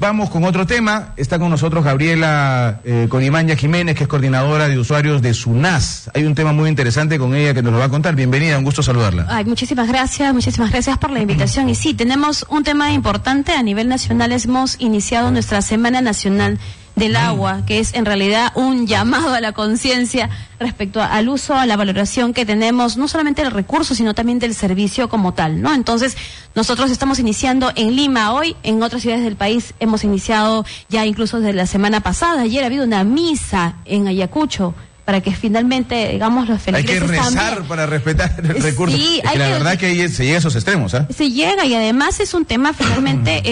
vamos con otro tema. Está con nosotros Gabriela Conimaña Jiménez, que es coordinadora de usuarios de SUNAS. Hay un tema muy interesante con ella que nos lo va a contar. Bienvenida, un gusto saludarla. Ay, muchísimas gracias por la invitación. Y sí, tenemos un tema importante. A nivel nacional hemos iniciado nuestra Semana Nacional del Agua, que es en realidad un llamado a la conciencia respecto al uso, a la valoración que tenemos, no solamente del recurso, sino también del servicio como tal, ¿no? Entonces, nosotros estamos iniciando en Lima hoy, en otras ciudades del país hemos iniciado ya incluso desde la semana pasada. Ayer ha habido una misa en Ayacucho, para que finalmente, digamos, los feligreses hay que rezar también, para respetar el recurso. Sí, es que la verdad que se llega a esos extremos, ¿ah? Se llega, y además es un tema finalmente,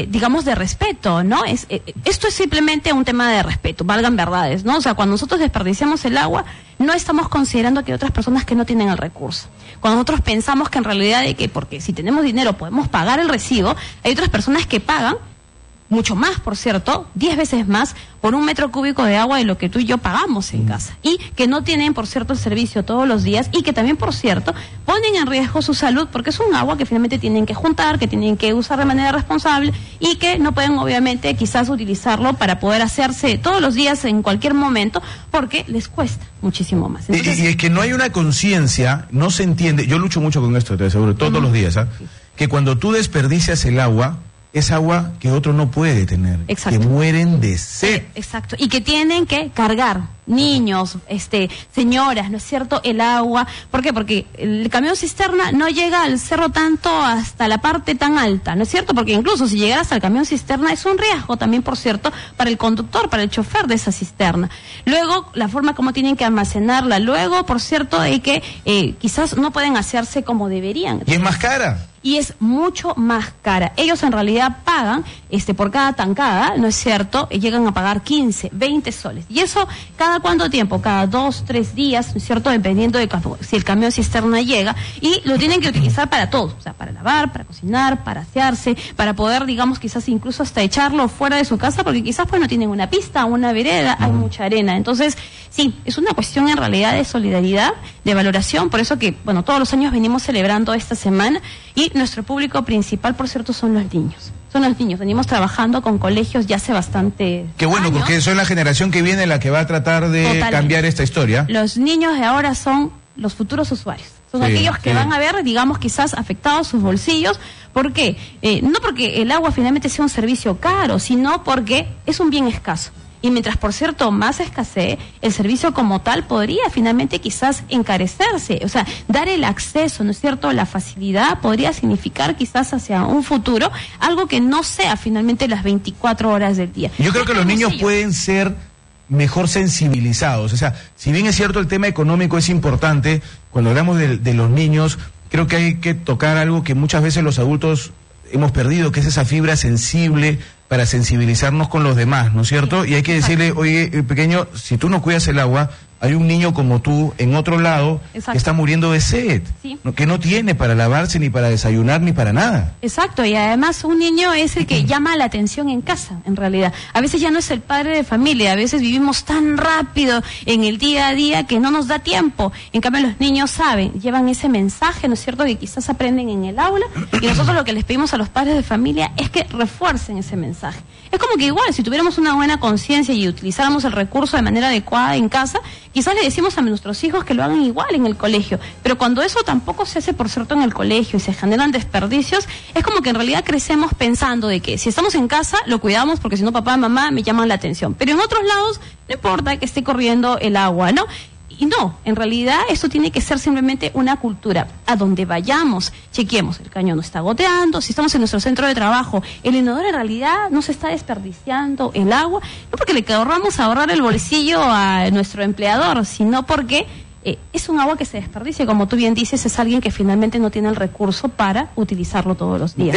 digamos, de respeto, ¿no? Esto es simplemente un tema de respeto, valgan verdades, ¿no? O sea, cuando nosotros desperdiciamos el agua, no estamos considerando que hay otras personas que no tienen el recurso. Cuando nosotros pensamos que en realidad porque si tenemos dinero podemos pagar el recibo, hay otras personas que pagan mucho más, por cierto, 10 veces más por un metro cúbico de agua de lo que tú y yo pagamos en casa, y que no tienen, por cierto, el servicio todos los días, y que también, por cierto, ponen en riesgo su salud, porque es un agua que finalmente tienen que juntar, que tienen que usar de manera responsable, y que no pueden, obviamente, quizás utilizarlo para poder hacerse todos los días en cualquier momento, porque les cuesta muchísimo más. Entonces, y es que no hay una conciencia, no se entiende. Yo lucho mucho con esto, te aseguro, todos los días, ¿ah? Sí. Que cuando tú desperdicias el agua, es agua que otro no puede tener. Exacto. Que mueren de sed. Exacto. Y que tienen que cargar niños, señoras, ¿no es cierto?, el agua. ¿Por qué? Porque el camión cisterna no llega al cerro tanto hasta la parte tan alta, ¿no es cierto? Porque incluso si llegaras al camión cisterna es un riesgo también, por cierto, para el conductor, para el chofer de esa cisterna. Luego, la forma como tienen que almacenarla. Luego, por cierto, de que quizás no pueden hacerse como deberían. Y es más cara. Y es mucho más cara. Ellos en realidad pagan por cada tancada, ¿no es cierto? Llegan a pagar 15, 20 soles. Y eso, ¿cada cuánto tiempo? Cada 2, 3 días, ¿no es cierto? Dependiendo de si el camión cisterna llega. Y lo tienen que utilizar para todo. O sea, para lavar, para cocinar, para asearse, para poder, digamos, quizás incluso hasta echarlo fuera de su casa, porque quizás pues no tienen una pista, una vereda, hay mucha arena. Entonces, sí, es una cuestión en realidad de solidaridad, de valoración. Por eso que, bueno, todos los años venimos celebrando esta semana. Y nuestro público principal, por cierto, son los niños. Son los niños. Venimos trabajando con colegios ya hace bastante Qué bueno, años. Porque son la generación que viene la que va a tratar de cambiar esta historia. Los niños de ahora son los futuros usuarios. Son aquellos que van a ver, digamos, quizás afectados sus bolsillos. ¿Por qué? No porque el agua finalmente sea un servicio caro, sino porque es un bien escaso. Y mientras, por cierto, más escasee, el servicio como tal podría finalmente quizás encarecerse. O sea, dar el acceso, ¿no es cierto?, la facilidad podría significar quizás hacia un futuro algo que no sea finalmente las 24 horas del día. Yo creo que los niños pueden ser mejor sensibilizados. O sea, si bien es cierto el tema económico es importante, cuando hablamos de los niños, creo que hay que tocar algo que muchas veces los adultos hemos perdido, que es esa fibra sensible para sensibilizarnos con los demás, ¿no es cierto? Y hay que decirle, oye, pequeño, si tú no cuidas el agua, hay un niño como tú en otro lado que está muriendo de sed, que no tiene para lavarse, ni para desayunar, ni para nada. Exacto, y además un niño es el que llama la atención en casa, en realidad. A veces ya no es el padre de familia, a veces vivimos tan rápido en el día a día que no nos da tiempo. En cambio, los niños saben, llevan ese mensaje, ¿no es cierto?, que quizás aprenden en el aula, y nosotros lo que les pedimos a los padres de familia es que refuercen ese mensaje. Es como que igual, si tuviéramos una buena conciencia y utilizáramos el recurso de manera adecuada en casa, quizás le decimos a nuestros hijos que lo hagan igual en el colegio, pero cuando eso tampoco se hace, por cierto, en el colegio y se generan desperdicios, es como que en realidad crecemos pensando de que si estamos en casa, lo cuidamos porque si no papá, mamá me llaman la atención, pero en otros lados no importa que esté corriendo el agua, ¿no? Y no, en realidad esto tiene que ser simplemente una cultura. A donde vayamos, chequeemos, el cañón no está goteando, si estamos en nuestro centro de trabajo, el inodoro en realidad no se está desperdiciando el agua, no porque le querramos ahorrar el bolsillo a nuestro empleador, sino porque es un agua que se desperdicia, como tú bien dices, es alguien que finalmente no tiene el recurso para utilizarlo todos los días.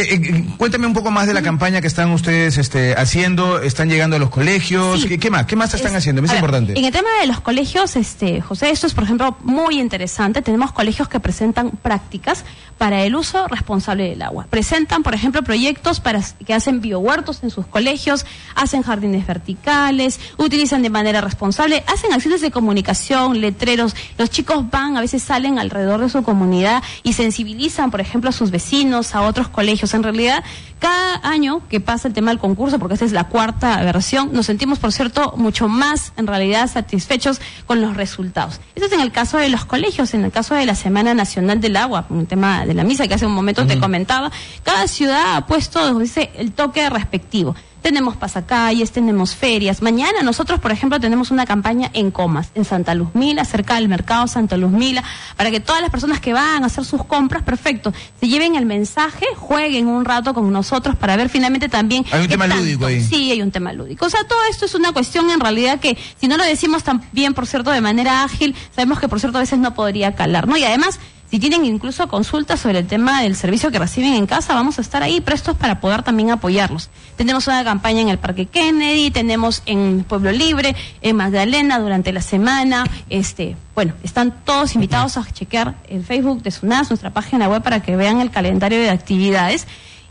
Cuéntame un poco más de la campaña que están ustedes haciendo, están llegando a los colegios, sí. ¿Qué más están haciendo? Es importante. En el tema de los colegios, José, esto es, por ejemplo, muy interesante. Tenemos colegios que presentan prácticas para el uso responsable del agua. Presentan, por ejemplo, proyectos que hacen biohuertos en sus colegios, hacen jardines verticales, utilizan de manera responsable, hacen acciones de comunicación, letreros, Los chicos van, a veces salen alrededor de su comunidad y sensibilizan, por ejemplo, a sus vecinos, a otros colegios. En realidad, cada año que pasa el tema del concurso, porque esta es la 4ª versión, nos sentimos, por cierto, mucho más, en realidad, satisfechos con los resultados. Eso es en el caso de los colegios, en el caso de la Semana Nacional del Agua, el tema de la misa que hace un momento te comentaba. Cada ciudad ha puesto, dice, el toque respectivo. Tenemos pasacalles, tenemos ferias. Mañana nosotros, por ejemplo, tenemos una campaña en Comas, en Santa Luzmila, cerca del mercado Santa Luzmila, para que todas las personas que van a hacer sus compras, perfecto, se lleven el mensaje, jueguen un rato con nosotros para ver finalmente también... Hay un tema lúdico ahí. Sí, hay un tema lúdico. O sea, todo esto es una cuestión en realidad que, si no lo decimos también, por cierto, de manera ágil, sabemos que, por cierto, a veces no podría calar, ¿no? Y además... Si tienen incluso consultas sobre el tema del servicio que reciben en casa, vamos a estar ahí prestos para poder también apoyarlos. Tenemos una campaña en el Parque Kennedy, tenemos en Pueblo Libre, en Magdalena durante la semana. Bueno, están todos invitados a chequear el Facebook de SUNAS, nuestra página web, para que vean el calendario de actividades.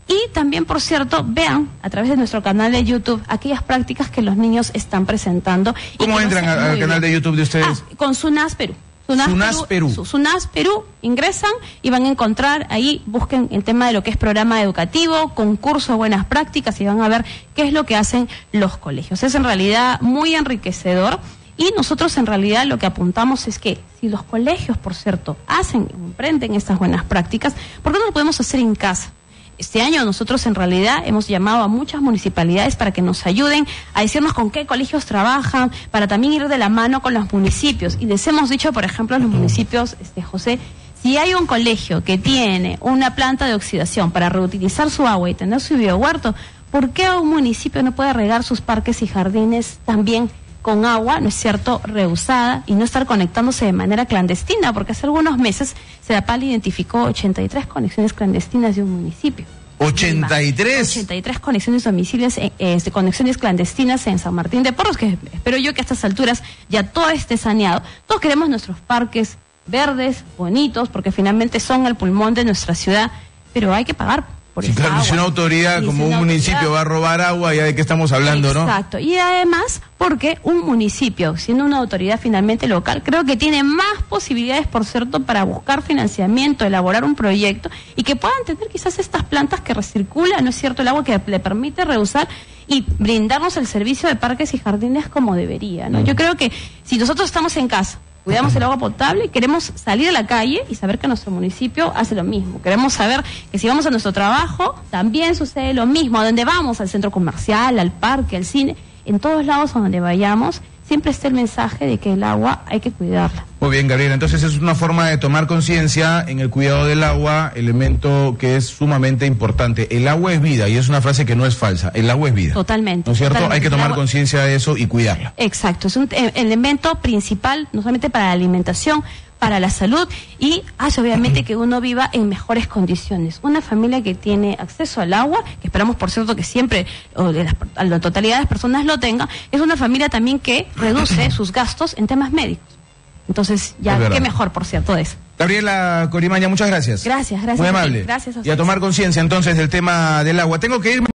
Y también, por cierto, vean a través de nuestro canal de YouTube aquellas prácticas que los niños están presentando. ¿Cómo entran al canal de YouTube de ustedes? Con SUNAS Perú. SUNAS Perú, ingresan y van a encontrar ahí, busquen el tema de lo que es programa educativo, concurso de buenas prácticas y van a ver qué es lo que hacen los colegios. Es en realidad muy enriquecedor y nosotros en realidad lo que apuntamos es que si los colegios, por cierto, emprenden estas buenas prácticas, ¿por qué no lo podemos hacer en casa? Este año nosotros en realidad hemos llamado a muchas municipalidades para que nos ayuden a decirnos con qué colegios trabajan, para también ir de la mano con los municipios. Y les hemos dicho, por ejemplo, a los municipios, José, si hay un colegio que tiene una planta de oxidación para reutilizar su agua y tener su biohuerto, ¿por qué un municipio no puede regar sus parques y jardines también con agua, no es cierto, reusada y no estar conectándose de manera clandestina? Porque hace algunos meses CEDAPAL identificó 83 conexiones clandestinas de un municipio. ¿83? 83 conexiones domicilios, conexiones clandestinas en San Martín de Porres, que espero yo que a estas alturas ya todo esté saneado. Todos queremos nuestros parques verdes, bonitos, porque finalmente son el pulmón de nuestra ciudad, pero hay que pagar por esa claro, agua. Si una autoridad como un municipio va a robar agua, ya de qué estamos hablando, ¿no? Exacto, y además porque un municipio, siendo una autoridad finalmente local, creo que tiene más posibilidades, por cierto, para buscar financiamiento, elaborar un proyecto y que puedan tener quizás estas plantas que recirculan, ¿no es cierto?, el agua que le permite reusar y brindarnos el servicio de parques y jardines como debería, ¿no? Yo creo que si nosotros estamos en casa, cuidamos el agua potable, queremos salir a la calle y saber que nuestro municipio hace lo mismo. Queremos saber que si vamos a nuestro trabajo, también sucede lo mismo. A donde vamos, al centro comercial, al parque, al cine, en todos lados a donde vayamos, siempre está el mensaje de que el agua hay que cuidarla. Muy bien, Gabriela, entonces es una forma de tomar conciencia en el cuidado del agua, elemento que es sumamente importante. El agua es vida, y es una frase que no es falsa, el agua es vida. Totalmente. ¿No es cierto? Totalmente. Hay que tomar conciencia de eso y cuidarla. Exacto, es un elemento principal, no solamente para la alimentación, para la salud y hace obviamente que uno viva en mejores condiciones. Una familia que tiene acceso al agua, que esperamos por cierto que siempre la totalidad de las personas lo tengan, es una familia también que reduce sus gastos en temas médicos. Entonces, ya qué mejor, por cierto, de eso. Gabriela Corimaña, muchas gracias. Gracias. Muy amable. Gracias a ustedes. Y a tomar conciencia entonces del tema del agua. Tengo que irme.